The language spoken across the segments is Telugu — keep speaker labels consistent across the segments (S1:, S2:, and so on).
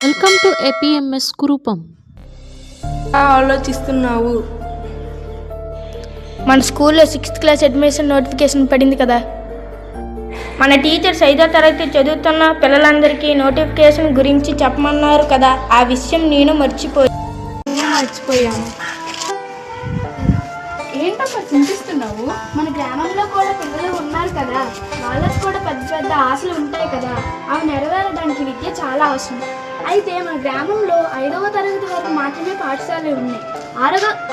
S1: Welcome to APMS కురూపం.
S2: ఆలోచిస్తున్నావు?
S3: మన స్కూల్లో 6th క్లాస్ అడ్మిషన్ నోటిఫికేషన్ పడింది కదా. మన టీచర్స్ 5వ తరగతి చదువుతున్న పిల్లలందరికీ నోటిఫికేషన్ గురించి చెప్పమన్నారు కదా. ఆ విషయం నేను మర్చిపోయాను.
S4: ఏంటమ్మా చింతిస్తున్నావు?
S3: మన గ్రామంలో కూడా పిల్లలు ఉన్నారు కదా, వాళ్ళకు కూడా పెద్ద పెద్ద ఆశలు ఉంటాయి కదా. అవి నెరవేరడానికి విద్య చాలా అవసరం. అయితే మన గ్రామంలో 5వ తరగతి వరకు మాత్రమే పాఠశాలలు ఉన్నాయి.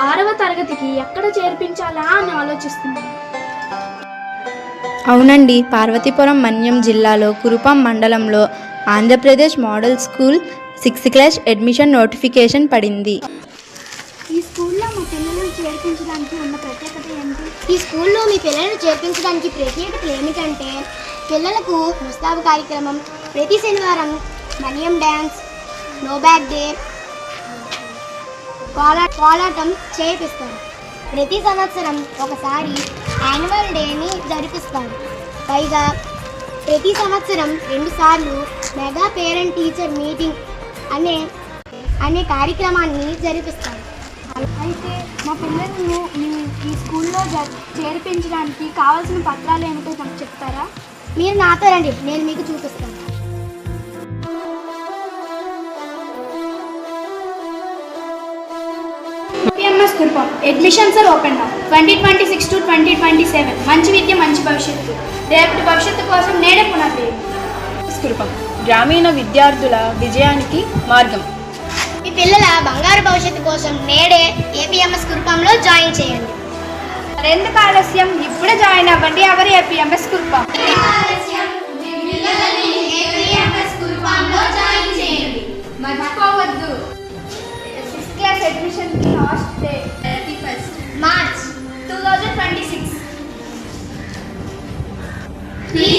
S3: 6వ తరగతికి ఎక్కడ చేర్పించాలా అని ఆలోచిస్తున్నాను.
S5: అవునండి, పార్వతీపురం మన్యం జిల్లాలో కురుపాం మండలంలో Andhra Pradesh model school 6th class admission notification పడింది.
S3: ఈ స్కూల్లో మా పిల్లలను చేర్పించడానికి ఉన్న ప్రత్యేకత ఏంటి?
S6: ఈ స్కూల్లో మీ పిల్లలను చేర్పించడానికి ప్రత్యేకత ఏమిటంటే, పిల్లలకు ముస్తాబు కార్యక్రమం, ప్రతి శనివారం మనియం డ్యాన్స్, నో బ్యాగ్ డే, కోలాటం చేపిస్తారు. ప్రతి సంవత్సరం ఒకసారి యాన్యువల్ డేని జరిపిస్తారు. పైగా ప్రతి సంవత్సరం 2 సార్లు మెగా పేరెంట్ టీచర్ మీటింగ్ అనే కార్యక్రమాన్ని జరిపిస్తారు.
S3: అయితే మా పిల్లలను ఈ స్కూల్లో చేర్పించడానికి కావాల్సిన పత్రాలు ఏమిటో నాకు చెప్తారా?
S6: మీరు నాతో రండి, నేను మీకు చూపిస్తాను.
S3: APMS Kurupam admissions are open now 2026 to 2027. మంచి విద్య, మంచి భవిష్యత్తు. రేపటి భవిష్యత్తు కోసం నేనే పునాది.
S2: కురుపాం గ్రామీణ విద్యార్థుల విజయానికి మార్గం.
S6: మీ పిల్లల బంగారు భవిష్యత్తు కోసం నేడే ఏపీఎంఎస్ కురుపాంలో జాయిన్ చేయండి.
S3: ఎందుకు ఆలస్యం? ఇప్పుడే జాయిన్ అవ్వండి. ఎవరు ఏపీఎంఎస్ కురుపాం. మర్చిపోవద్దు, 6th క్లాస్ అడ్మిషన్ కి last day 31st
S6: March
S3: 2026.
S6: Please